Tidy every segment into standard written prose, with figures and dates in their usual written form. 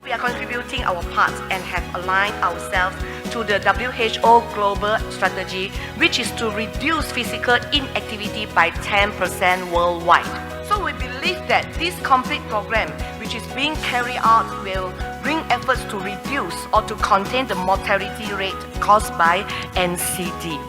We are contributing our part and have aligned ourselves to the WHO global strategy, which is to reduce physical inactivity by 10% worldwide. So we believe that this complete program, which is being carried out, will bring efforts to reduce or to contain the mortality rate caused by NCD.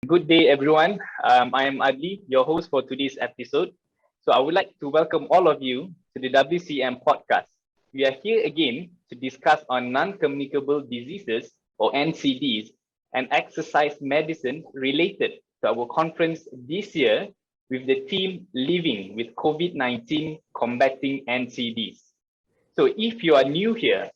Good day, everyone. I am Adli, your host for today's episode. So I would like to welcome all of you to the WCEM podcast. We are here again to discuss on non-communicable diseases or NCDs and exercise medicine related to our conference this year with the theme Living with COVID-19 Combating NCDs. So if you are new here,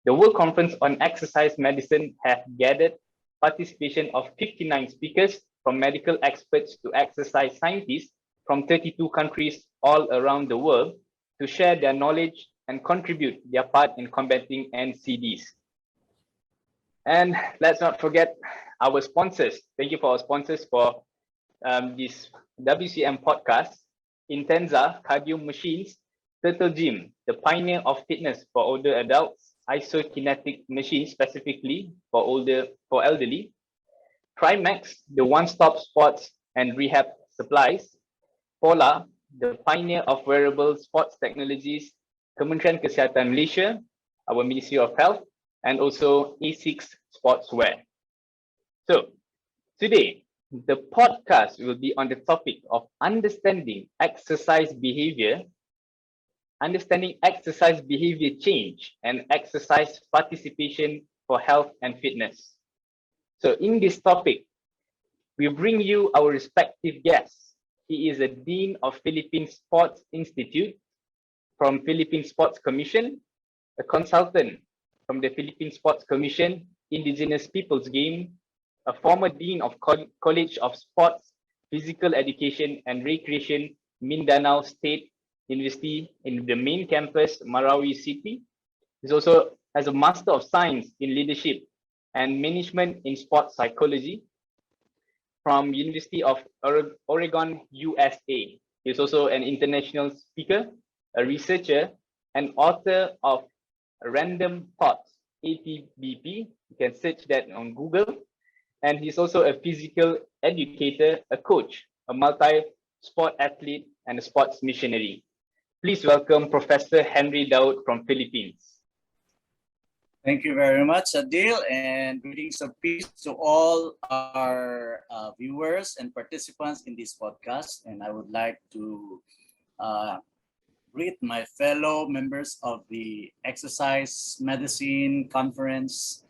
the World Conference on Exercise Medicine has gathered participation of 59 speakers from medical experts to exercise scientists from 32 countries all around the world to share their knowledge and contribute their part in combating NCDs. And let's not forget our sponsors. Thank you for our sponsors for this WCM podcast. Intenza Cardio Machines, Turtle Gym, the pioneer of fitness for older adults, isokinetic machines specifically for elderly, Trimax, the one-stop sports and rehab supplies, Pola, the pioneer of wearable sports technologies, Kementerian Kesihatan Malaysia, our Ministry of Health, and also A6 Sportswear. So today, the podcast will be on the topic of understanding exercise behavior change, and exercise participation for health and fitness. So in this topic, we bring you our respective guests. He is a Dean of Philippine Sports Institute from Philippine Sports Commission, a consultant from the Philippine Sports Commission, Indigenous Peoples Game, a former Dean of College of Sports, Physical Education and Recreation, Mindanao State University in the main campus, Marawi City. He also has a Master of Science in Leadership and Management in Sports Psychology from University of Oregon, USA. He is also an international speaker, a researcher, and author of Random Thoughts, ATBP. You can search that on Google. And he's also a physical educator, a coach, a multi-sport athlete, and a sports missionary. Please welcome Professor Henry Daut from Philippines. Thank you very much, Adil, and greetings of peace to all our viewers and participants in this podcast. And I would like to greet my fellow members of the Exercise Medicine Conference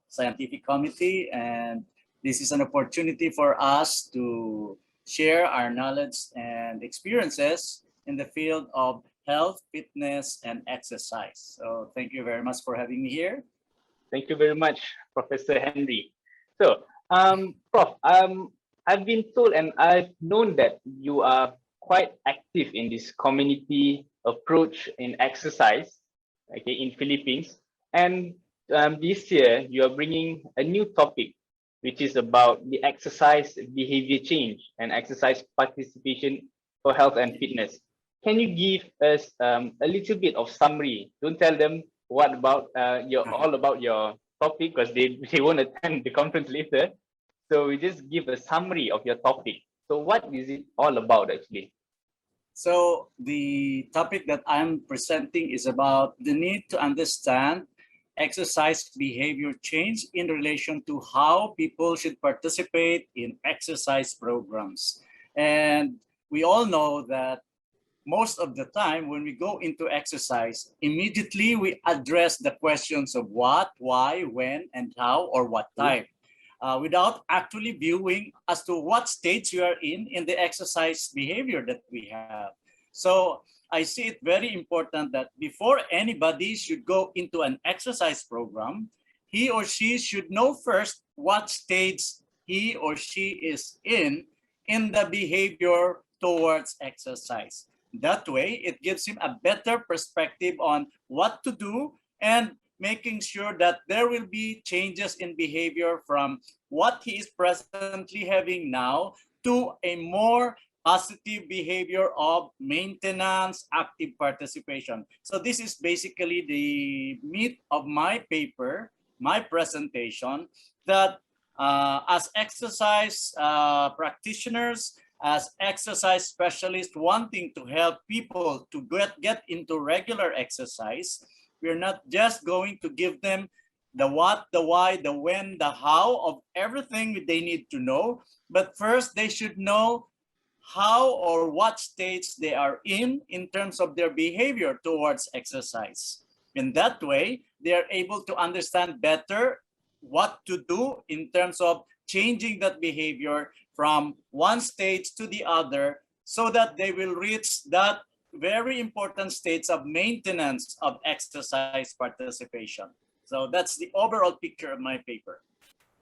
Scientific Committee. And this is an opportunity for us to share our knowledge and experiences in the field of health, fitness, and exercise. So thank you very much for having me here. Thank you very much, Professor Henry. So, Prof, I've been told and I've known that you are quite active in this community approach in exercise, okay, in Philippines. And this year, you are bringing a new topic, which is about the exercise behavior change and exercise participation for health and fitness. Can you give us a little bit of summary? Don't tell them what about all about your topic because they won't attend the conference later. So we just give a summary of your topic. So what is it all about actually? So the topic that I'm presenting is about the need to understand exercise behavior change in relation to how people should participate in exercise programs. And we all know that most of the time when we go into exercise, immediately we address the questions of what, why, when, and how, or what time, without actually viewing as to what stage you are in the exercise behavior that we have. So I see it very important that before anybody should go into an exercise program, he or she should know first what stage he or she is in the behavior towards exercise. That way, it gives him a better perspective on what to do and making sure that there will be changes in behavior from what he is presently having now to a more positive behavior of maintenance, active participation. So this is basically the meat of my paper, my presentation, that as exercise practitioners, as exercise specialists wanting to help people to get into regular exercise, we're not just going to give them the what, the why, the when, the how of everything they need to know, but first they should know how or what states they are in terms of their behavior towards exercise. In that way, they are able to understand better what to do in terms of changing that behavior from one stage to the other so that they will reach that very important states of maintenance of exercise participation. So that's the overall picture of my paper.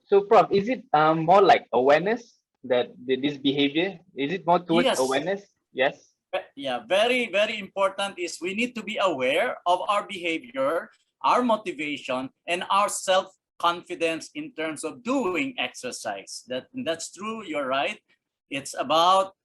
So, Prof, is it more like awareness that this behavior? Is it more towards Yes. awareness? Yes. Yeah, very, very important is we need to be aware of our behavior, our motivation, and our self-confidence in terms of doing exercise. That's true, you're right. It's about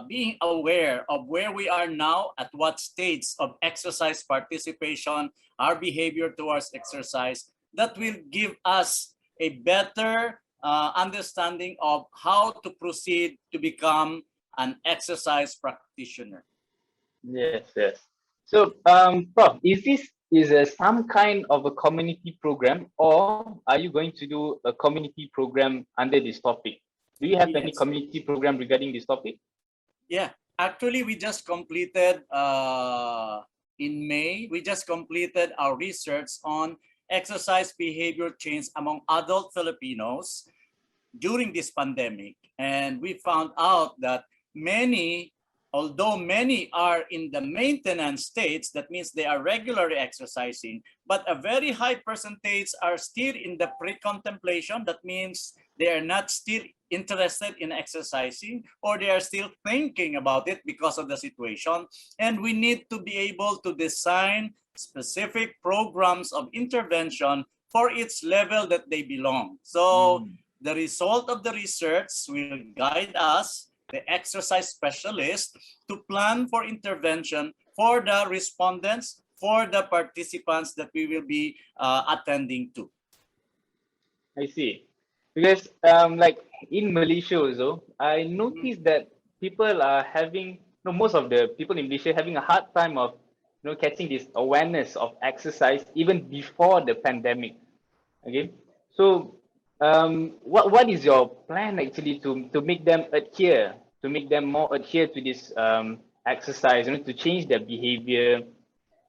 being aware of where we are now, at what stage of exercise participation, our behavior towards exercise. That will give us a better understanding of how to proceed to become an exercise practitioner. Yes, yes. So, Prof, is some kind of a community program, or are you going to do a community program under this topic? Do you have any Yes. community program regarding this topic? Yeah. Actually, we just completed in May. We just completed our research on exercise behavior change among adult Filipinos during this pandemic, and we found out that many, although many are in the maintenance states, that means they are regularly exercising, but a very high percentage are still in the pre-contemplation. That means they are not still interested in exercising, or they are still thinking about it because of the situation. And we need to be able to design specific programs of intervention for each level that they belong. So the result of the research will guide us, the exercise specialist, to plan for intervention for the respondents, for the participants that we will be attending to. I see. Because like in Malaysia also, I noticed that people are having, no, most of the people in Malaysia having a hard time of, catching this awareness of exercise even before the pandemic. Okay, so what is your plan actually to make them adhere, to make them more adhere to this exercise, to change their behavior?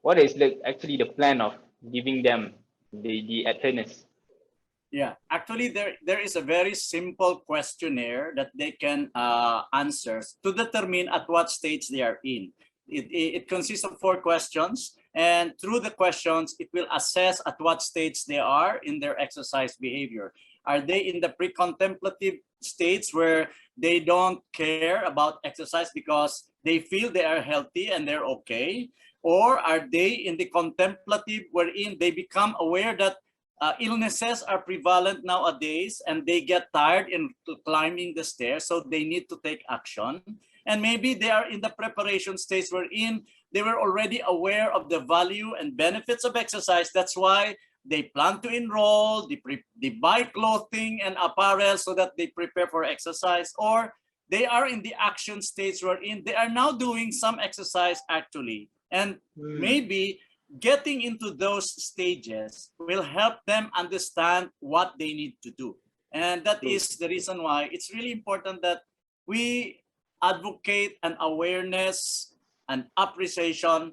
What is actually the plan of giving them the adherence? Yeah, actually, there is a very simple questionnaire that they can answer to determine at what stage they are in. It consists of 4 questions, and through the questions, it will assess at what stage they are in their exercise behavior. Are they in the pre-contemplative states where they don't care about exercise because they feel they are healthy and they're okay? Or are they in the contemplative wherein they become aware that illnesses are prevalent nowadays and they get tired in climbing the stairs, so they need to take action? And maybe they are in the preparation stage wherein they were already aware of the value and benefits of exercise. That's why they plan to enroll, they buy clothing and apparel so that they prepare for exercise. Or they are in the action stage wherein they are now doing some exercise actually. And maybe getting into those stages will help them understand what they need to do. And that is the reason why it's really important that we advocate an awareness and appreciation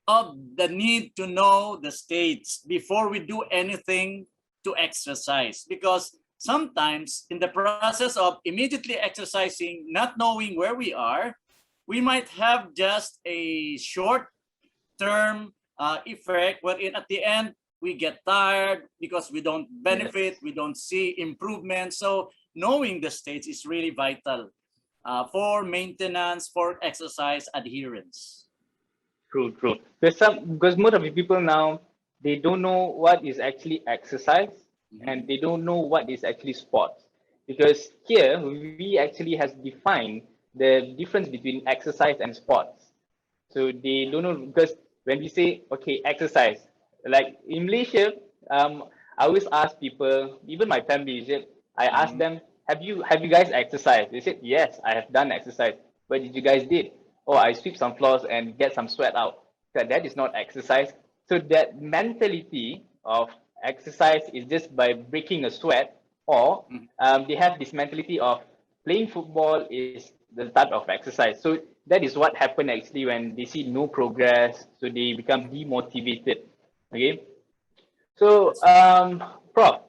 of the need to know the states before we do anything to exercise. Because sometimes in the process of immediately exercising, not knowing where we are, we might have just a short term effect wherein at the end we get tired because we don't benefit, we don't see improvement. So knowing the states is really vital for maintenance, for exercise adherence. True, true. Because most of the people now, they don't know what is actually exercise, and they don't know what is actually sports. Because here we actually has defined the difference between exercise and sports. So they don't know, because when we say okay exercise, like in Malaysia, I always ask people, even my family, I ask them, have you guys exercised? They said yes, I have done exercise. What did you guys did? Oh, I sweep some floors and get some sweat out. That is not exercise. So that mentality of exercise is just by breaking a sweat, or they have this mentality of playing football is the type of exercise. So that is what happened actually when they see no progress, so they become demotivated. Okay. So Prof,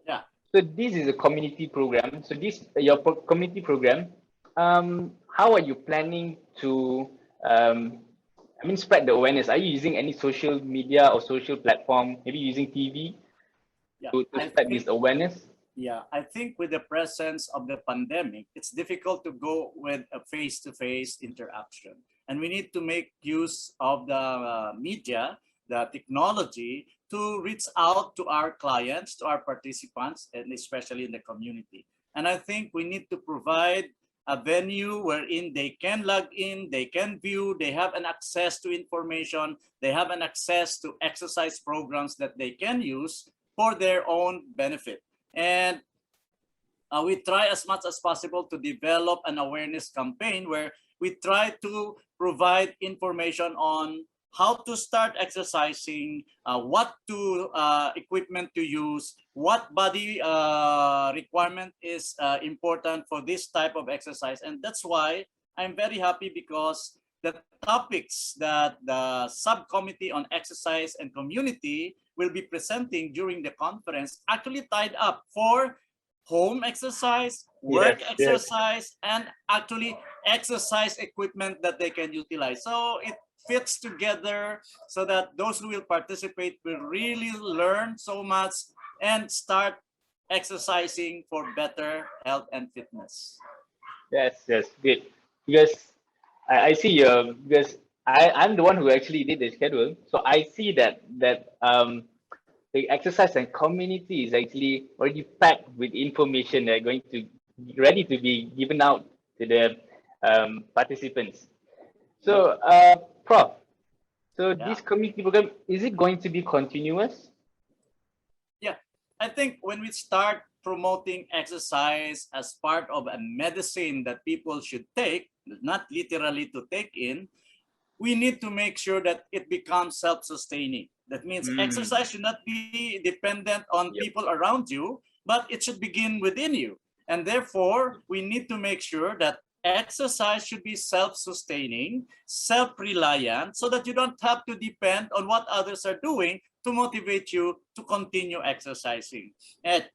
Yeah. so this is a community program. So this your community program. How are you planning to spread the awareness? Are you using any social media or social platform? Maybe using TV Yeah, to I spread think this awareness? Yeah, I think with the presence of the pandemic, it's difficult to go with a face-to-face interaction. And we need to make use of the media, the technology, to reach out to our clients, to our participants, and especially in the community. And I think we need to provide a venue wherein they can log in, they can view, they have an access to information, they have an access to exercise programs that they can use for their own benefit. And we try as much as possible to develop an awareness campaign where we try to provide information on how to start exercising, what to equipment to use, what body requirement is important for this type of exercise. And that's why I'm very happy, because the topics that the subcommittee on exercise and community will be presenting during the conference actually tied up for home exercise, work exercise, and actually exercise equipment that they can utilize. So it fits together so that those who will participate will really learn so much and start exercising for better health and fitness. Yes, good. Because I see because I'm the one who actually did the schedule. So I see that the exercise and community is actually already packed with information that are going to be ready to be given out to the participants. So Prof, so Yeah. this community program, is it going to be continuous? Yeah, I think when we start promoting exercise as part of a medicine that people should take, not literally to take in, we need to make sure that it becomes self-sustaining. That means exercise should not be dependent on people around you, but it should begin within you. And therefore, we need to make sure that exercise should be self-sustaining, self-reliant, so that you don't have to depend on what others are doing to motivate you to continue exercising. And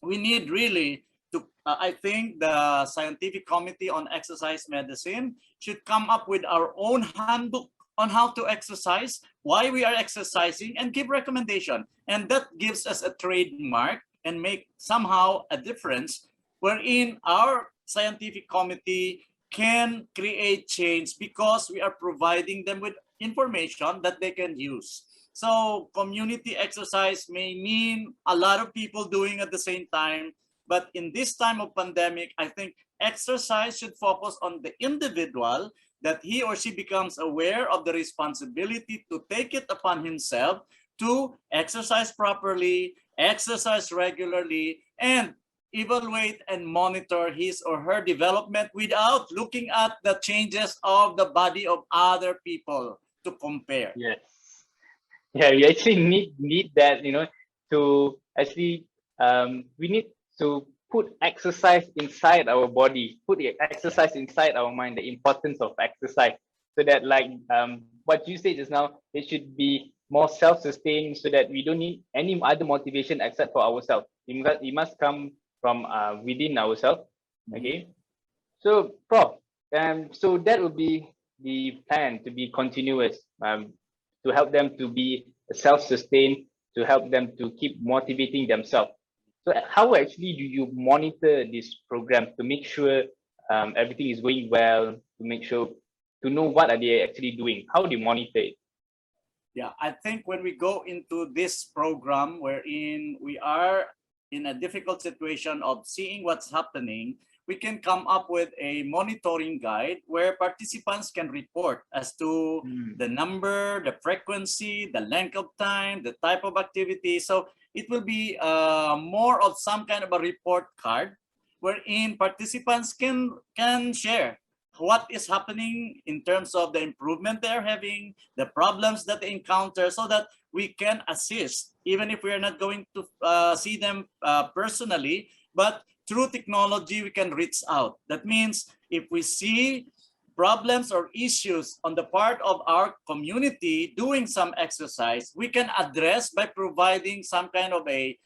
we need really to, I think the Scientific Committee on Exercise Medicine should come up with our own handbook on how to exercise, why we are exercising, and give recommendation. And that gives us a trademark and make somehow a difference wherein our scientific committee can create change because we are providing them with information that they can use. So community exercise may mean a lot of people doing at the same time, but in this time of pandemic, I think exercise should focus on the individual, that he or she becomes aware of the responsibility to take it upon himself to exercise properly, exercise regularly, and evaluate and monitor his or her development without looking at the changes of the body of other people to compare. Yes. Yeah, we actually need that, to actually we need to put exercise inside our body, put the exercise inside our mind, the importance of exercise, so that like what you said just now, it should be more self-sustained, so that we don't need any other motivation except for ourselves. It must come from within ourselves. Okay. So, Prof, so that would be the plan to be continuous, to help them to be self-sustained, to help them to keep motivating themselves. So, how actually do you monitor this program to make sure everything is going well, to make sure to know what are they actually doing? How do you monitor it? Yeah, I think when we go into this program wherein we are in a difficult situation of seeing what's happening, we can come up with a monitoring guide where participants can report as to the number, the frequency, the length of time, the type of activity. So it will be more of some kind of a report card wherein participants can share what is happening in terms of the improvement they're having, the problems that they encounter, so that we can assist, even if we are not going to see them personally, but through technology, we can reach out. That means if we see problems or issues on the part of our community doing some exercise, we can address by providing some kind of a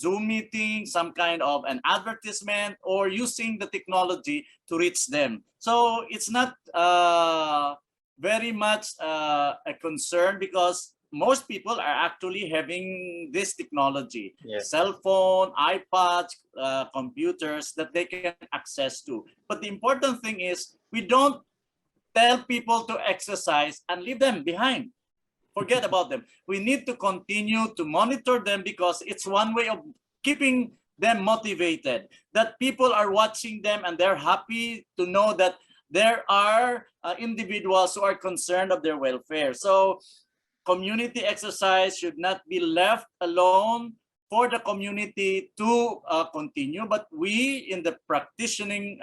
Zoom meeting, some kind of an advertisement, or using the technology to reach them. So it's not very much a concern, because most people are actually having this technology, cell phone, iPads, computers that they can access to. But the important thing is we don't tell people to exercise and leave them behind. Forget about them. We need to continue to monitor them, because it's one way of keeping them motivated, that people are watching them and they're happy to know that there are individuals who are concerned of their welfare. So community exercise should not be left alone for the community to continue, but we in the practicing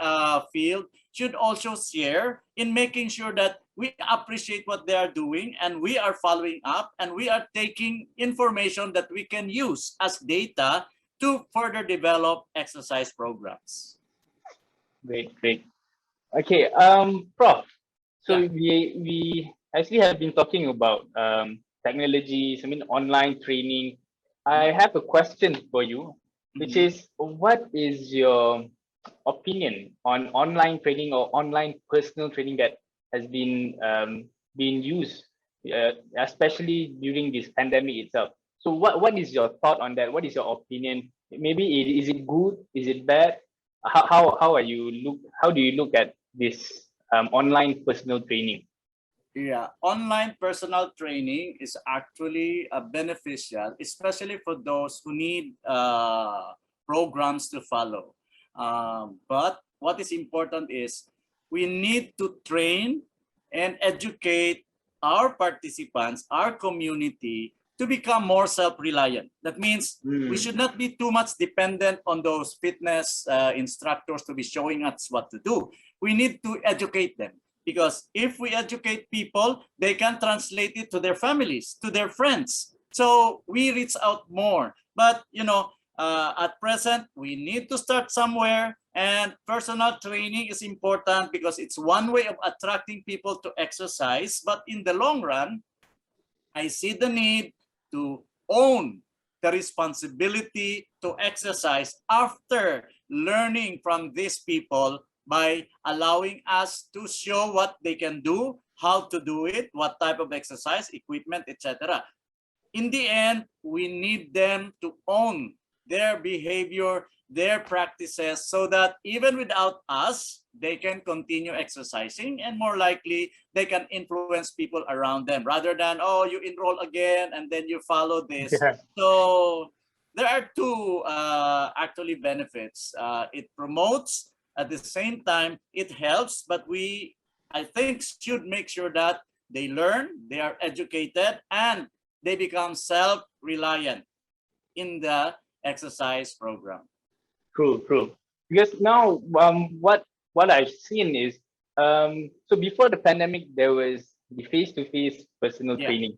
field should also share in making sure that we appreciate what they are doing, and we are following up, and we are taking information that we can use as data to further develop exercise programs. Great, great. Okay, Prof. So Yeah. we actually have been talking about technologies, online training. I have a question for you, which is, what is your opinion on online training or online personal training that has been being used, especially during this pandemic itself? So what is your thought on that? What is your opinion? Maybe is it good? Is it bad? How are you look? How do you look at this online personal training? Yeah, online personal training is actually beneficial, especially for those who need programs to follow. But what is important is we need to train and educate our participants, our community, to become more self-reliant. That means we should not be too much dependent on those fitness instructors to be showing us what to do. We need to educate them. Because if we educate people, they can translate it to their families, to their friends. So we reach out more. But, at present, we need to start somewhere. And personal training is important because it's one way of attracting people to exercise. But in the long run, I see the need to own the responsibility to exercise after learning from these people, by allowing us to show what they can do, how to do it, what type of exercise, equipment, etc. In the end, we need them to own their behavior, their practices, so that even without us, they can continue exercising, and more likely they can influence people around them, rather than, oh, you enroll again and then you follow this. So there are two actually benefits. It promotes. At the same time, it helps, but we, I think, should make sure that they learn, they are educated, and they become self-reliant in the exercise program. True. Because now, what I've seen is, so before the pandemic, there was the face-to-face personal Yeah. training.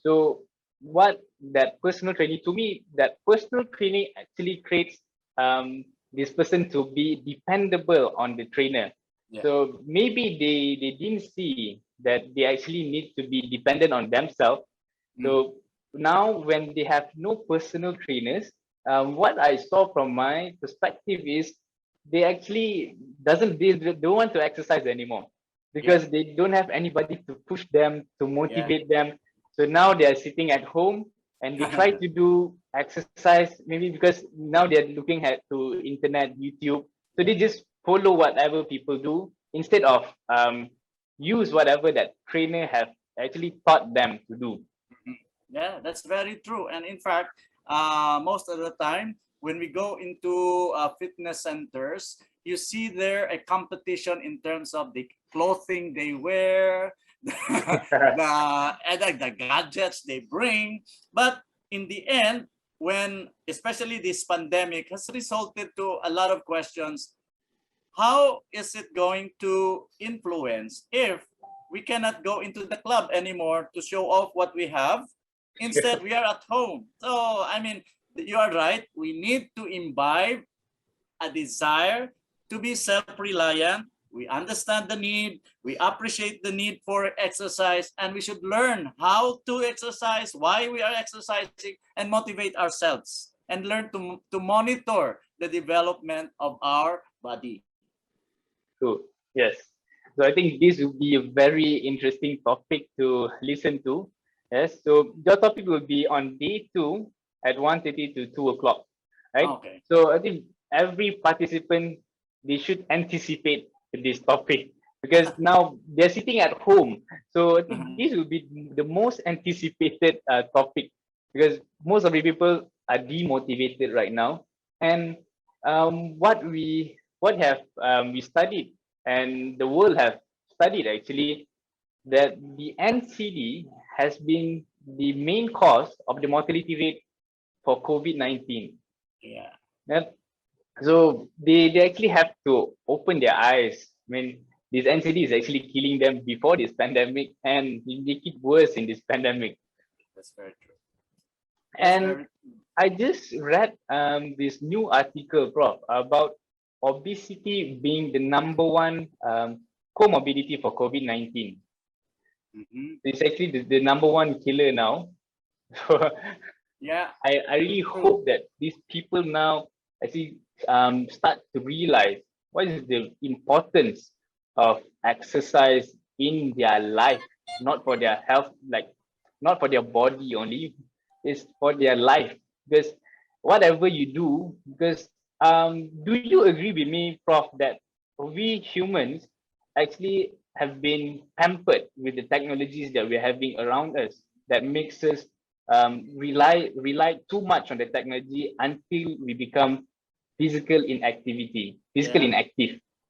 So what that personal training, to me, that personal training actually creates this person to be dependable on the trainer. Yeah. So maybe they didn't see that they actually need to be dependent on themselves. Mm. So now when they have no personal trainers, what I saw from my perspective is they actually they don't want to exercise anymore Yeah. because they don't have anybody to push them, to Yeah. motivate them. So now they are sitting at home and they try to do exercise, maybe because now they're looking at to internet, YouTube. So they Yeah. just follow whatever people do instead of use whatever that trainer have actually taught them to do. Mhm. Yeah, that's very true. And in fact, most of the time when we go into fitness centers, you see there a competition in terms of the clothing they wear, the gadgets they bring. But in the end, when especially this pandemic has resulted to a lot of questions, how is it going to influence if we cannot go into the club anymore to show off what we have? Instead, we are at home. So, I mean, you are right. We need to imbibe a desire to be self-reliant. We understand the need. We appreciate the need for exercise, and we should learn how to exercise, why we are exercising, and motivate ourselves and learn to monitor the development of our body. True. Yes. So I think this will be a very interesting topic to listen to. Yes. So your topic will be on day 2 at 1:30 to 2 o'clock. Right. Okay. So I think every participant they should anticipate this topic because now they're sitting at home. So I think Mhm. this will be the most anticipated topic because most of the people are demotivated right now. And what have we studied and the world have studied actually that the NCD has been the main cause of the mortality rate for COVID-19. Yeah. Yep. So they actually have to open their eyes. I mean, this NCD is actually killing them before this pandemic and it make it worse in this pandemic. That's very true. That's And very I just read this new article, Prof, about obesity being the number one comorbidity for COVID-19. Mhm. It's actually the number one killer now. So Yeah. I really True. hope that these people now actually start to realize what is the importance of exercise in their life, not for their health, like not for their body only, it's for their life. Because whatever you do, because do you agree with me, Prof, that we humans actually have been pampered with the technologies that we're having around us that makes us rely too much on the technology until we become physical Yeah. inactive.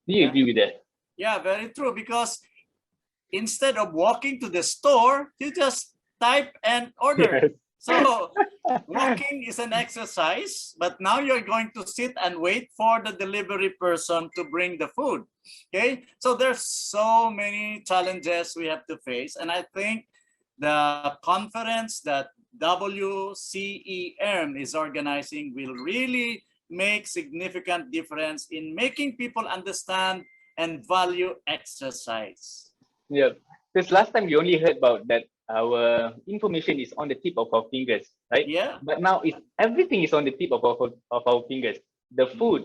Do you Yeah. agree with that? Yeah. Very true. Because instead of walking to the store, you just type and order. Yes. So walking is an exercise, but now you're going to sit and wait for the delivery person to bring the food. Okay. So there's so many challenges we have to face. And I think the conference that WCEM is organizing will really make significant difference in making people understand and value exercise. Yeah. Because last time we only heard about that our information is on the tip of our fingers, right? Yeah. But now it's everything is on the tip of our fingers. The Mhm. food,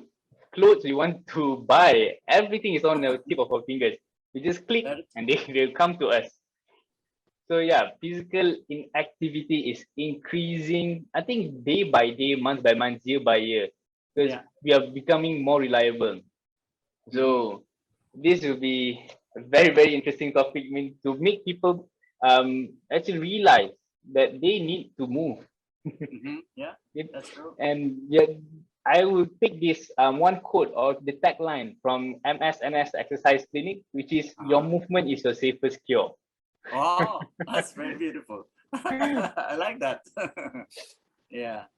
clothes we want to buy, everything is on the tip of our fingers. We just click Very and true. they'll come to us. So yeah, physical inactivity is increasing, I think day by day, month by month, year by year, because Yeah. we are becoming more reliable. Mhm. So this will be a very, very interesting topic. I mean, to make people actually realize that they need to move. Yeah, It- that's true. and yeah, I will take this one quote or the tagline from MSNS Exercise Clinic, which is your Uh-huh. movement is your safest cure. Oh, that's very beautiful. I like that. Yeah.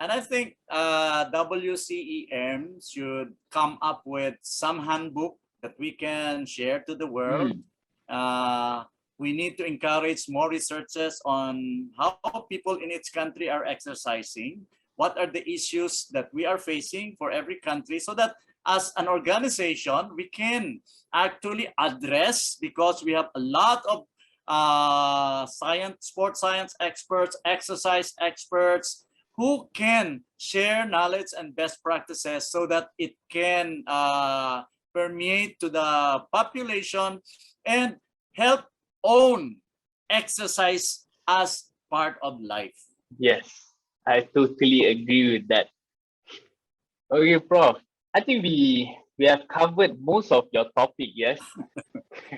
And I think WCEM should come up with some handbook that we can share to the world. Mm, Uh, we need to encourage more researches on how people in each country are exercising, what are the issues that we are facing for every country, so that as an organization, we can actually address, because we have a lot of sports science experts, exercise experts, who can share knowledge and best practices so that it can permeate to the population and help own exercise as part of life. yes, I totally agree with that. Okay, Prof. I think we have covered most of your topic, yes,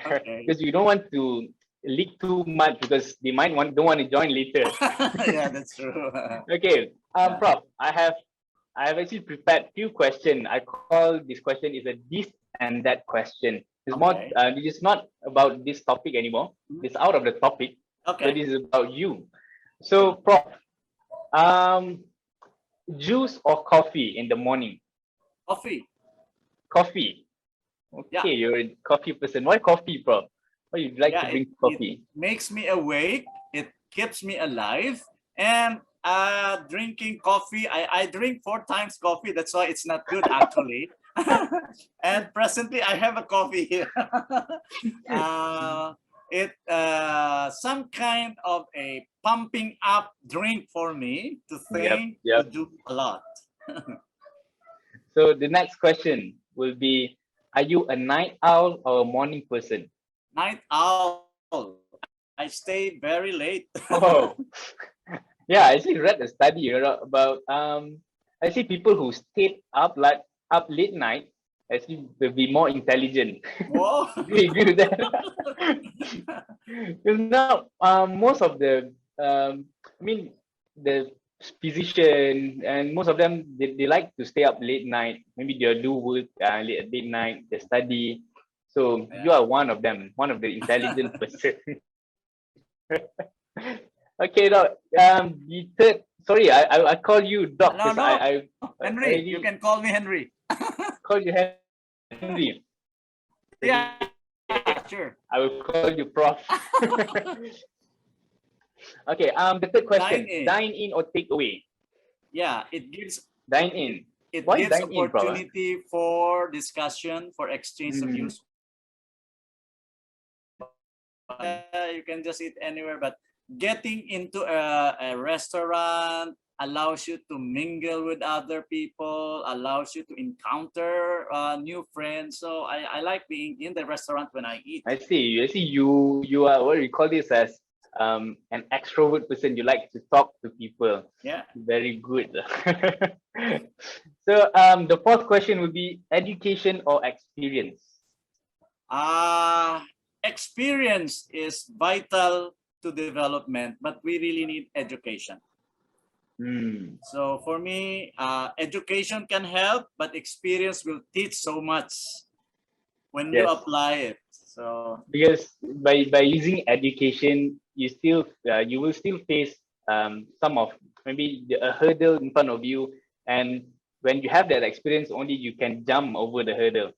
Okay. because you don't want to leak too much because they might want don't want to join later. Yeah, that's true. Okay, Yeah. Prof. I have actually prepared few questions. I call this question is a this and that question. It's more. Okay. It is not about this topic anymore. It's out of the topic. So Okay. this is about you. So, Prof. Um, juice or coffee in the morning? Coffee. Coffee. Yeah. Okay, you're a coffee person. Why coffee, Prof? Why you like to Yeah. drink It coffee? makes me awake. It keeps me alive. And drinking coffee, I drink 4 times coffee. That's why it's not good actually. And presently I have a coffee here. It some kind of a pumping up drink for me to Yep, think, to yep. do a lot. So the next question will be: are you a night owl or a morning person? Night owl. I stay very late. Oh, yeah. I actually read a study about I see people who stayed up like up late night actually will be more intelligent. Whoa. Do you agree with that? Because now most of the I mean the physician and most of them they like to stay up late night. Maybe they do work late night, they study. So you Yeah. are one of them, one of the intelligent person. Okay, now the third. Sorry, I call you Doc No, because no, I Henry. You already can call me Henry. call you Henry. Yeah, Okay, sure. I will call you Prof. Okay, the third Dine question: in. dine in or take away? Yeah, it gives Dine in. it Why gives dine in, Prof? opportunity for discussion, for exchange of Mm, views. You can just eat anywhere, but getting into a restaurant allows you to mingle with other people, allows you to encounter new friends. So I like being in the restaurant when I eat. I see. I see. You are what we call this as an extrovert person. You like to talk to people. Yeah. Very good. So the fourth question would be education or experience. Experience is vital to development, but we really need education. Hmm. So for me, education can help, but experience will teach so much when you Yes, apply it. So because by using education, you will still face some of maybe a hurdle in front of you, and when you have that experience, only you can jump over the hurdle.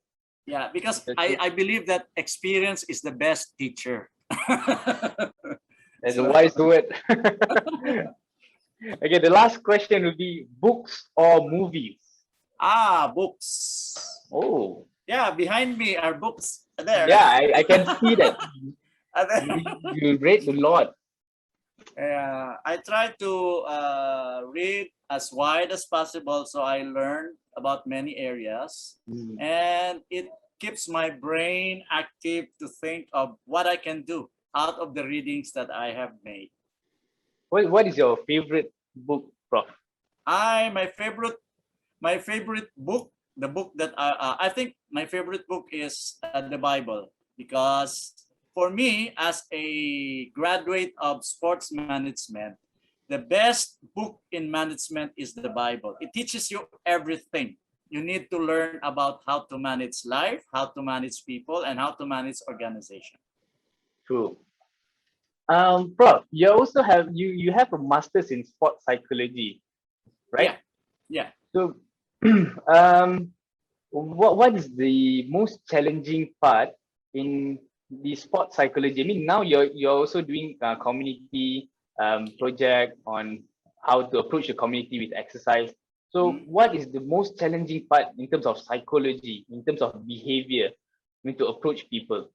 yeah, because That's I believe that experience is the best teacher. that's a So wise word. Okay, the last question would be books or movies. books. Oh, Yeah, behind me are books there. yeah, I can see that Are you, there. you read a lot. I try to read as wide as possible, so I learn about many areas, Mm. and it keeps my brain active to think of what I can do out of the readings that I have made. What is your favorite book, Prof? My favorite book, the book that I think my favorite book is the Bible, because for me, as a graduate of sports management, the best book in management is the Bible. It teaches you everything. You need to learn about how to manage life, how to manage people, and how to manage organization. True. Prof, you also have you have a master's in sports psychology. right? Yeah. So, um, what is the most challenging part in the sport psychology? I mean, now you're also doing a community project on how to approach the community with exercise. So, Mhm. what is the most challenging part in terms of psychology, in terms of behavior, I mean, to approach people?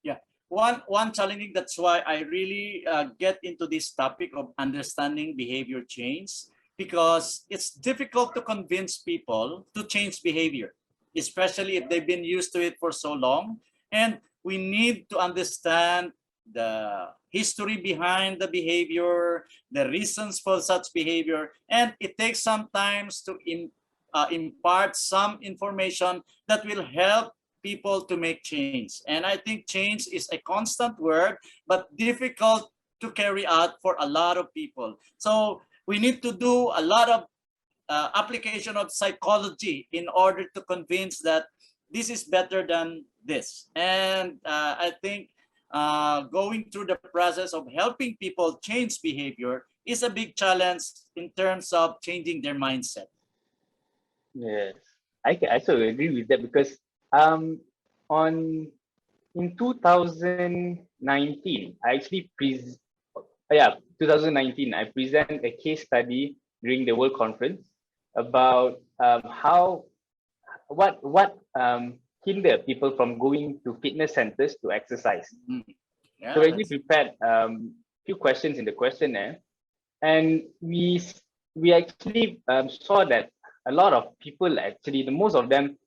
Yeah. One challenging, that's why I really get into this topic of understanding behavior change, because it's difficult to convince people to change behavior, especially if they've been used to it for so long. And we need to understand the history behind the behavior, the reasons for such behavior, and it takes some time to impart some information that will help people to make change. And I think change is a constant word, but difficult to carry out for a lot of people. So we need to do a lot of application of psychology in order to convince that this is better than this. And I think going through the process of helping people change behavior is a big challenge in terms of changing their mindset. Yes, I so agree with that because um, on in 2019, I actually 2019, I present a case study during the World Conference about how what hinder people from going to fitness centers to exercise. Mm. So Yeah, we actually that's prepared few questions in the questionnaire, and we actually saw that a lot of people actually, the most of them,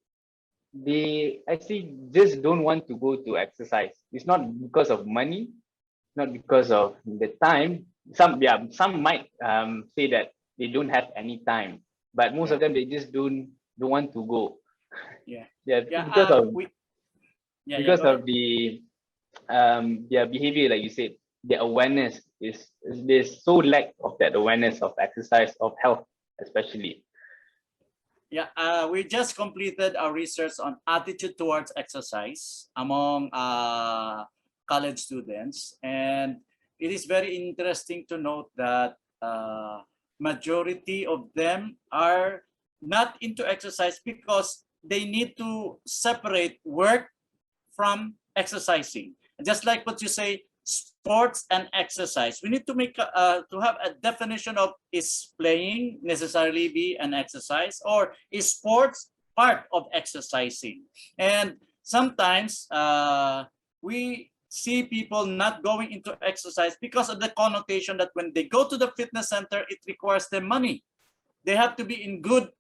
they actually just don't want to go to exercise. It's not because of money, not because of the time. Some might say that they don't have any time, but most yeah, of them they just don't want to go. yeah, Yeah, yeah. because of We yeah. because Go ahead. of the their behavior, like you said, their awareness is there's so lack of that awareness of exercise, of health, especially. Yeah, we just completed our research on attitude towards exercise among college students, and it is very interesting to note that majority of them are not into exercise because they need to separate work from exercising. Just like what you say, sports and exercise. We need to make to have a definition of, is playing necessarily be an exercise, or is sports part of exercising? And sometimes we see people not going into exercise because of the connotation that when they go to the fitness center, it requires them money. They have to be in good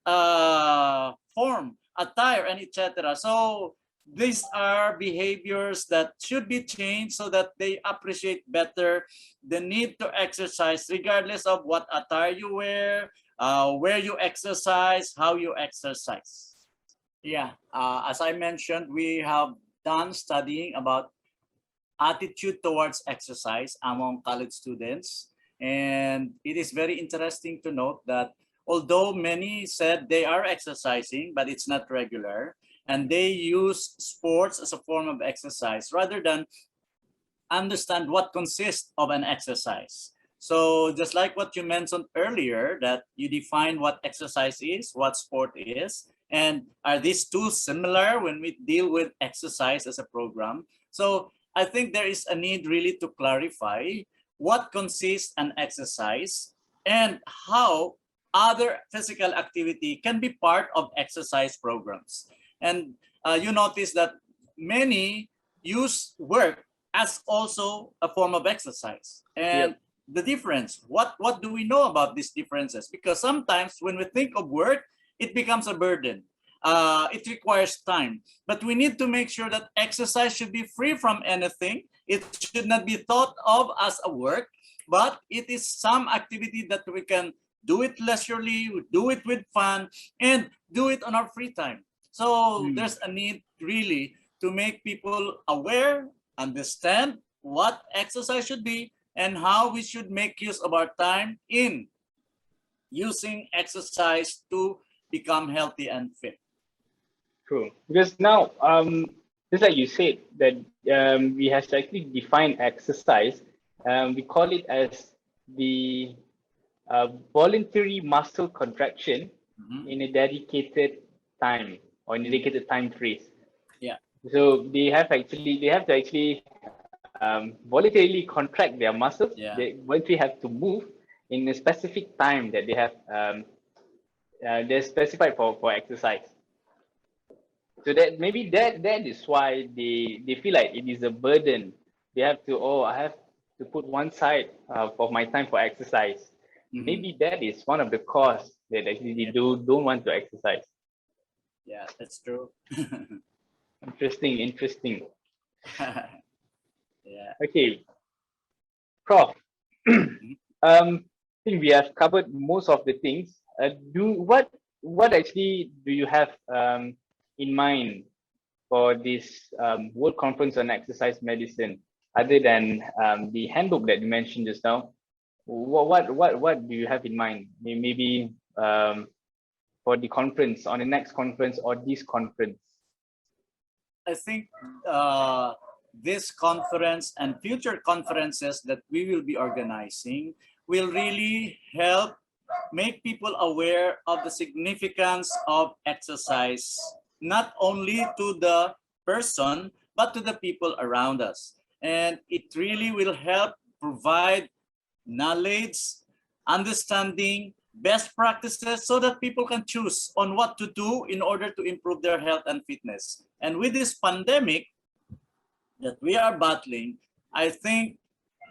form, attire, and etc. So these are behaviors that should be changed so that they appreciate better the need to exercise, regardless of what attire you wear, where you exercise, how you exercise. Yeah, as I mentioned, we have done studying about attitude towards exercise among college students. And it is very interesting to note that although many said they are exercising, but it's not regular, and they use sports as a form of exercise rather than understand what consists of an exercise. So just like what you mentioned earlier, that you define what exercise is, what sport is, and are these two similar when we deal with exercise as a program? So I think there is a need really to clarify what consists an exercise and how other physical activity can be part of exercise programs. And you notice that many use work as also a form of exercise. And Yep. the difference, what do we know about these differences? Because sometimes when we think of work, it becomes a burden. It requires time, but we need to make sure that exercise should be free from anything. It should not be thought of as a work, but it is some activity that we can do it leisurely, do it with fun, and do it on our free time. So Mm. there's a need really to make people aware, understand what exercise should be, and how we should make use of our time in using exercise to become healthy and fit. True. Because now, just like you said, that we have to actually define exercise. We call it as the voluntary muscle contraction Mhm. in a dedicated time or in a dedicated time phrase. Yeah. So they have to actually voluntarily contract their muscles. Yeah. They voluntarily have to move in a specific time that they have they're specified for exercise. So that maybe that is why they feel like it is a burden. They have to, oh, I have to put one side of my time for exercise. Mhm. Maybe that is one of the cause that actually they Yeah. don't want to exercise. Yeah, that's true. Interesting. Yeah. Okay, Prof. Mhm. I think we have covered most of the things. Do what actually do you have in mind for this World Conference on Exercise Medicine, other than the handbook that you mentioned just now? What do you have in mind? Maybe for the conference, on the next conference or this conference? I think this conference and future conferences that we will be organizing will really help make people aware of the significance of exercise, not only to the person, but to the people around us. And it really will help provide knowledge, understanding, best practices so that people can choose on what to do in order to improve their health and fitness. And with this pandemic that we are battling, I think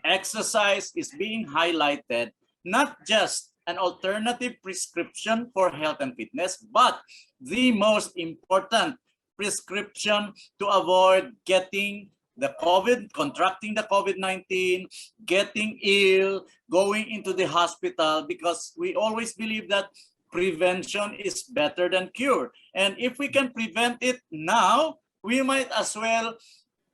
exercise is being highlighted, not just an alternative prescription for health and fitness, but the most important prescription to avoid getting the COVID, contracting the COVID-19, getting ill, going into the hospital, because we always believe that prevention is better than cure. And if we can prevent it now, we might as well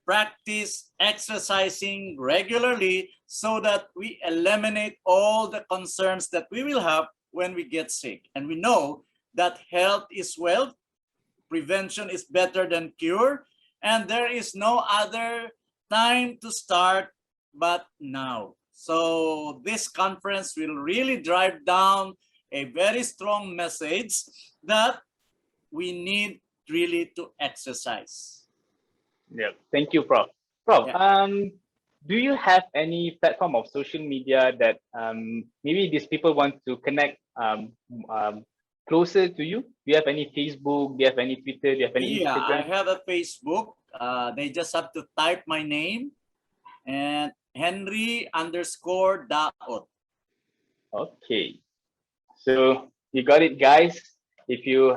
practice exercising regularly so that we eliminate all the concerns that we will have when we get sick. And we know that health is wealth, prevention is better than cure, and there is no other time to start but now. So this conference will really drive down a very strong message that we need really to exercise. Yeah, thank you, Prof. Prof, Yeah. do you have any platform of social media that maybe these people want to connect closer to you? Do you have any Facebook? Do you have any Twitter? Do you have any Yeah, I Instagram? have a Facebook. They just have to type my name and Henry underscore Daut. Okay, so you got it, guys. If you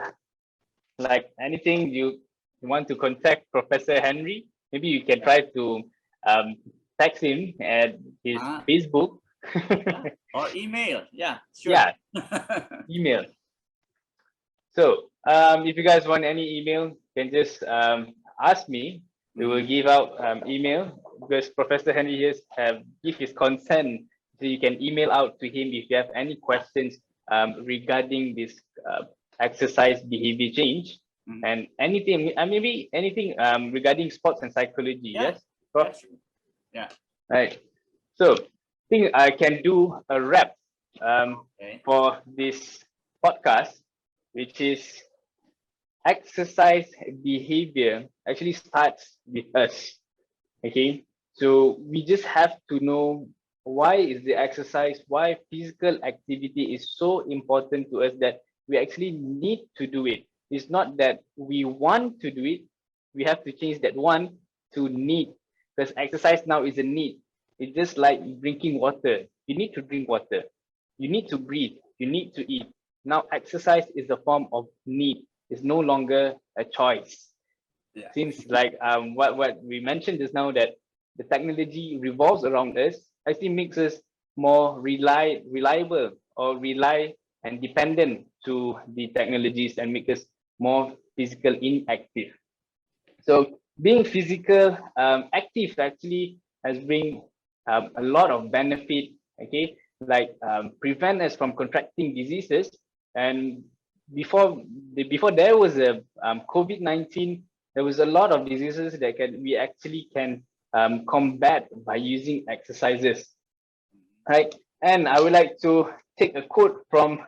like anything, you want to contact Professor Henry, maybe you can try to um, text him at his Ah, Facebook. yeah. Or email. Yeah, sure. Yeah, email. So if you guys want any email, you can just ask me. We will give out email because Professor Henry here have give his consent, so you can email out to him if you have any questions regarding this exercise behavior change Mhm. and anything, maybe anything regarding sports and psychology. Yeah, Yes, Prof? yeah, sure. Yeah. Right. So I think I can do a wrap Okay. for this podcast, which is exercise behavior actually starts with us. Okay, so we just have to know why is the exercise, why physical activity is so important to us that we actually need to do it. It's not that we want to do it, we have to change that want to need, because exercise now is a need. It's just like drinking water. You need to drink water, you need to breathe, you need to eat. Now exercise is a form of need, it's no longer a choice. Yeah. Seems like what we mentioned just now, that the technology revolves around us, actually makes us more reliable or rely and dependent to the technologies and make us more physical inactive. So being physical active actually has bring a lot of benefit. Okay, like prevent us from contracting diseases. And before there was a COVID-19, there was a lot of diseases that we actually can combat by using exercises, right? And I would like to take a quote from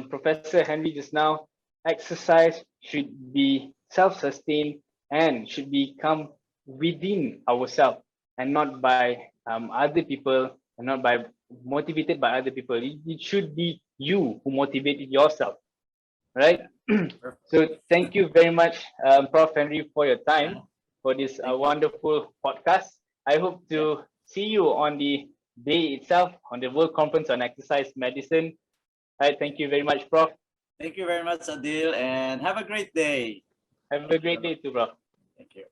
Professor Henry just now. Exercise should be self-sustained and should become within ourselves and not by other people and not by motivated by other people. It should be you who motivated yourself, right? So thank you very much, Prof. Henry, for your time for this wonderful podcast. I hope to see you on the day itself, on the World Conference on Exercise Medicine. Right, thank you very much, Prof. Thank you very much, Adil, and have a great day. Have a great day too, Prof. Thank you.